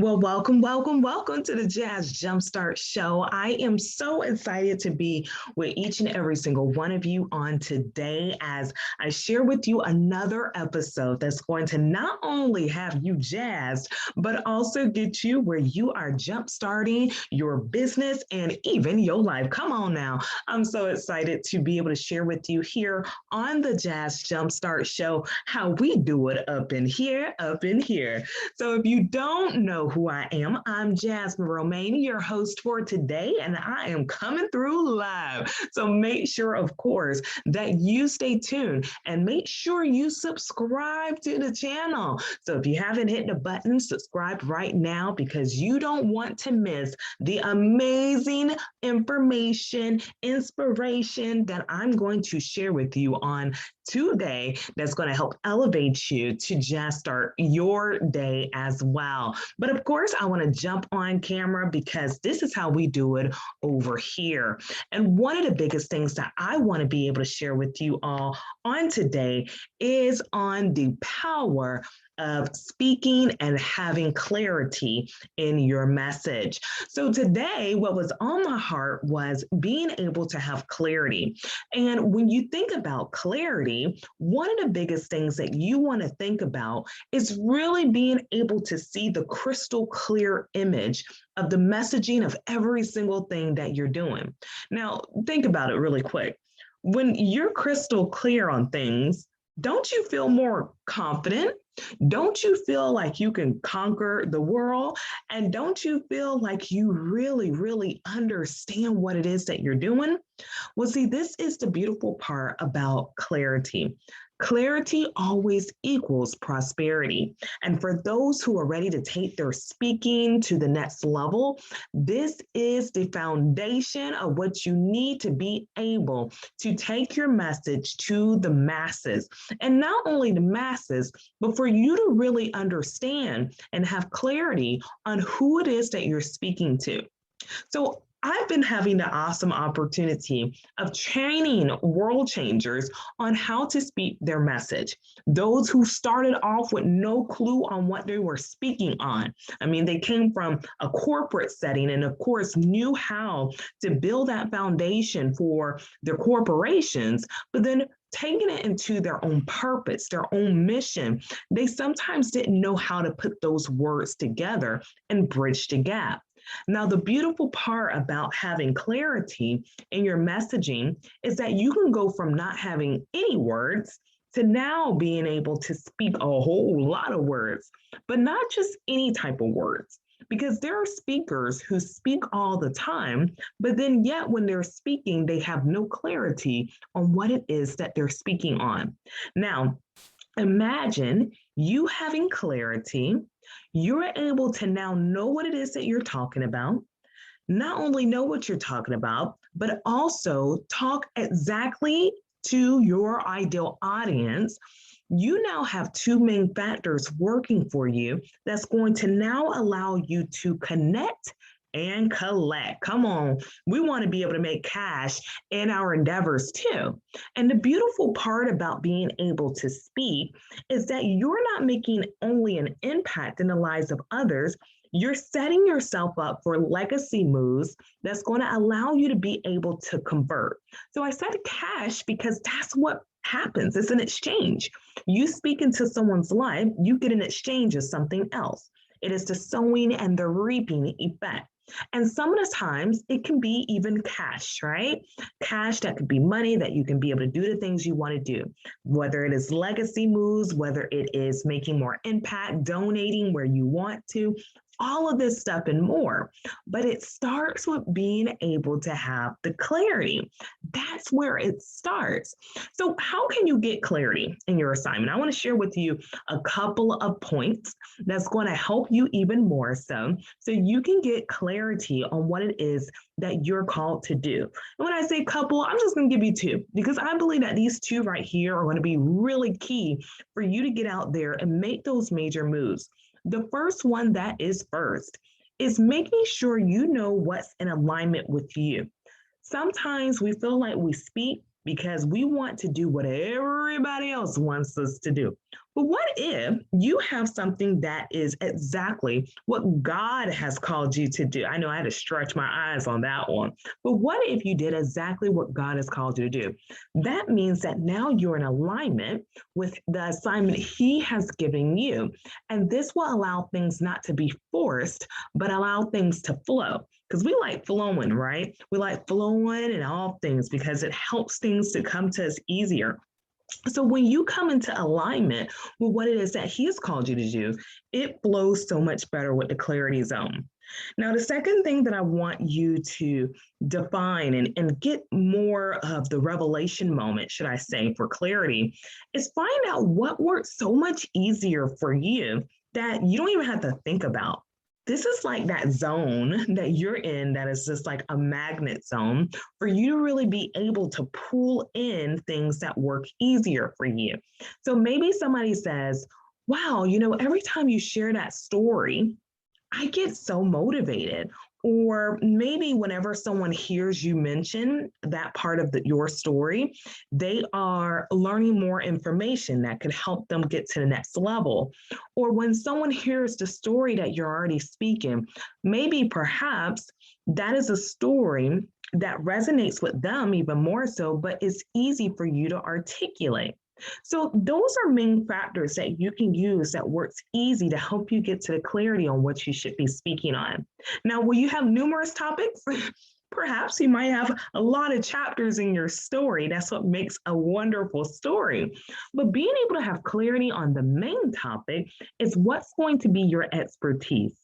Well, welcome to the Jazz Jumpstart Show. I am so excited to be with each and every single one of you on today as I share with you another episode that's going to not only have you jazzed, but also get you where you are jumpstarting your business and even your life. Come on now. I'm so excited to be able to share with you here on the Jazz Jumpstart Show how we do it up in here, up in here. So if you don't know who I am, I'm Jasmine Romaine, your host for today, and I am coming through live. So make sure, of course, that you stay tuned and make sure you subscribe to the channel. So if you haven't hit the button, subscribe right now because you don't want to miss the amazing information, inspiration that I'm going to share with you on today that's going to help elevate you to just start your day as well. But of course, I want to jump on camera because this is how we do it over here. And one of the biggest things that I want to be able to share with you all on today is on the power of speaking and having clarity in your message. So today, what was on my heart was being able to have clarity. And when you think about clarity, one of the biggest things that you want to think about is really being able to see the crystal clear image of the messaging of every single thing that you're doing. Now, think about it really quick. When you're crystal clear on things, don't you feel more confident? Don't you feel like you can conquer the world? And don't you feel like you really understand what it is that you're doing? Well, see, this is the beautiful part about clarity. Clarity always equals prosperity. And for those who are ready to take their speaking to the next level, this is the foundation of what you need to be able to take your message to the masses. And not only the masses, but for you to really understand and have clarity on who it is that you're speaking to. So I've been having the awesome opportunity of training world changers on how to speak their message. Those who started off with no clue on what they were speaking on. I mean, they came from a corporate setting and, of course, knew how to build that foundation for their corporations, but then taking it into their own purpose, their own mission, they sometimes didn't know how to put those words together and bridge the gap. Now, the beautiful part about having clarity in your messaging is that you can go from not having any words to now being able to speak a whole lot of words, but not just any type of words. Because there are speakers who speak all the time, but then yet when they're speaking, they have no clarity on what it is that they're speaking on. Now, imagine you having clarity. You're able to now know what it is that you're talking about, not only know what you're talking about, but also talk exactly to your ideal audience. You now have two main factors working for you that's going to now allow you to connect and collect. Come on, we want to be able to make cash in our endeavors too. And the beautiful part about being able to speak is that you're not making only an impact in the lives of others, you're setting yourself up for legacy moves that's going to allow you to be able to convert. So I said cash because that's what happens. It's an exchange. You speak into someone's life, you get an exchange of something else. It is the sowing and the reaping effect. And some of the times it can be even cash, right? Cash that could be money that you can be able to do the things you want to do, whether it is legacy moves, whether it is making more impact, donating where you want to, all of this stuff and more. But it starts with being able to have the clarity. That's where it starts. So how can you get clarity in your assignment? I want to share with you a couple of points that's going to help you even more so you can get clarity on what it is that you're called to do. And when I say couple, I'm just going to give you two because I believe that these two right here are going to be really key for you to get out there and make those major moves. The first one that is first is making sure you know what's in alignment with you. Sometimes we feel like we speak because we want to do what everybody else wants us to do. But what if you have something that is exactly what God has called you to do? I know I had to stretch my eyes on that one. But what if you did exactly what God has called you to do? That means that now you're in alignment with the assignment He has given you. And this will allow things not to be forced, but allow things to flow. Because we like flowing, right? We like flowing in all things because it helps things to come to us easier. So when you come into alignment with what it is that He has called you to do, it flows so much better with the clarity zone. Now, the second thing that I want you to define and get more of the revelation moment, should I say, for clarity, is find out what works so much easier for you that you don't even have to think about. This is like that zone that you're in that is just like a magnet zone for you to really be able to pull in things that work easier for you. So maybe somebody says, wow, every time you share that story, I get so motivated. Or maybe whenever someone hears you mention that part of your story, they are learning more information that could help them get to the next level. Or when someone hears the story that you're already speaking, maybe perhaps that is a story that resonates with them even more so, but it's easy for you to articulate. So those are main factors that you can use that works easy to help you get to the clarity on what you should be speaking on. Now, will you have numerous topics? Perhaps you might have a lot of chapters in your story. That's what makes a wonderful story. But being able to have clarity on the main topic is what's going to be your expertise.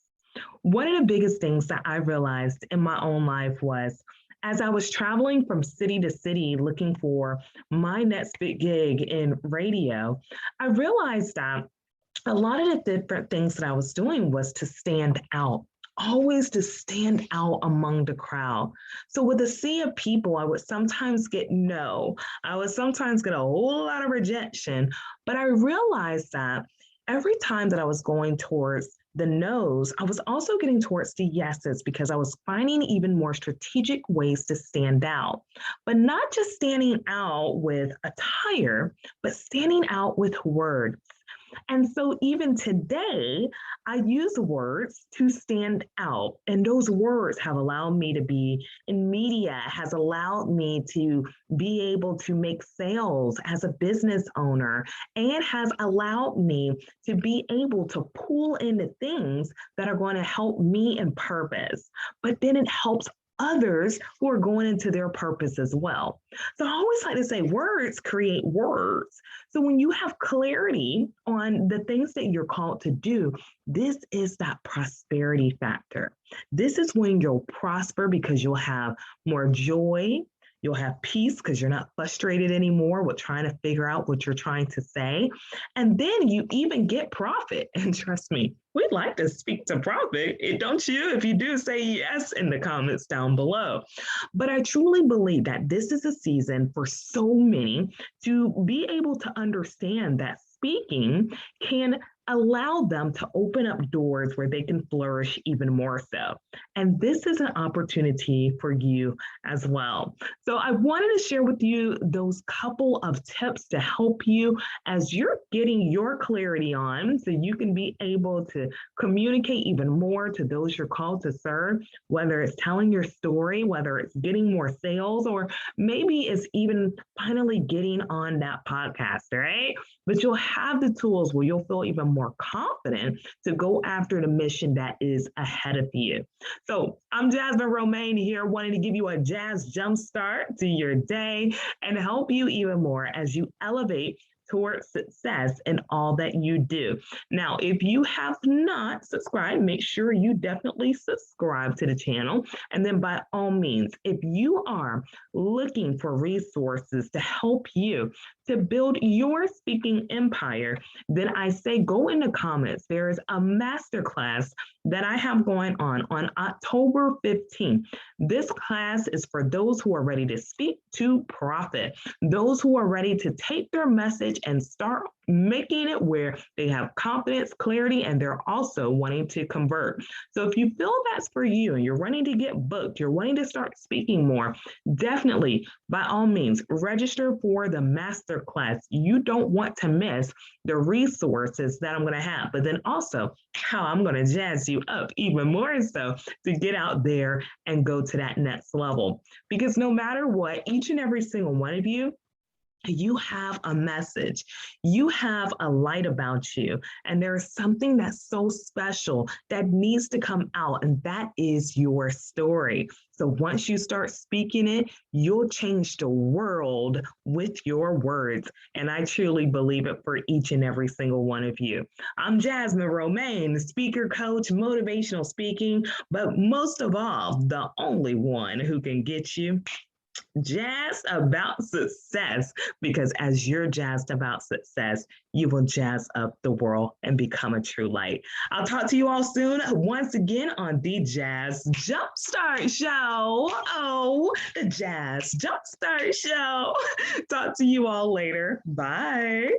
One of the biggest things that I realized in my own life was as I was traveling from city to city looking for my next big gig in radio, I realized that a lot of the different things that I was doing was to stand out, always to stand out among the crowd. So with a sea of people, I would sometimes get no, I would sometimes get a whole lot of rejection, but I realized that every time that I was going towards the no's, I was also getting towards the yeses because I was finding even more strategic ways to stand out, but not just standing out with attire, but standing out with words. And so even today, I use words to stand out. And those words have allowed me to be in media, has allowed me to be able to make sales as a business owner, and has allowed me to be able to pull into things that are going to help me in purpose. But then it helps others who are going into their purpose as well. So I always like to say words create words. So when you have clarity on the things that you're called to do, this is that prosperity factor. This is when you'll prosper because you'll have more joy. You'll have peace because you're not frustrated anymore with trying to figure out what you're trying to say. And then you even get profit. And trust me, we'd like to speak to profit, don't you? If you do, say yes in the comments down below. But I truly believe that this is a season for so many to be able to understand that speaking can allow them to open up doors where they can flourish even more so. And this is an opportunity for you as well. So I wanted to share with you those couple of tips to help you as you're getting your clarity on so you can be able to communicate even more to those you're called to serve, whether it's telling your story, whether it's getting more sales, or maybe it's even finally getting on that podcast, right? But you'll have the tools where you'll feel even more confident to go after the mission that is ahead of you. So I'm Jasmine Romaine here, wanting to give you a jazz jumpstart to your day and help you even more as you elevate towards success in all that you do. Now, if you have not subscribed, make sure you definitely subscribe to the channel. And then by all means, if you are looking for resources to help you to build your speaking empire, then I say go in the comments. There is a masterclass that I have going on October 15th. This class is for those who are ready to speak to profit, those who are ready to take their message message and start making it where they have confidence, clarity, and they're also wanting to convert. So if you feel that's for you and you're wanting to get booked, you're wanting to start speaking more, definitely, by all means, register for the masterclass. You don't want to miss the resources that I'm going to have, but then also how I'm going to jazz you up even more so to get out there and go to that next level. Because no matter what, each and every single one of you have a message, you have a light about you, and there's something that's so special that needs to come out, and that is your story. So once you start speaking it, you'll change the world with your words. And I truly believe it for each and every single one of you. I'm Jasmine Romaine, speaker coach, motivational speaking, but most of all, the only one who can get you jazzed about success, because as you're jazzed about success, you will jazz up the world and become a true light. I'll talk to you all soon once again on the Jazz Jumpstart Show. Oh, the Jazz Jumpstart Show. Talk to you all later. Bye.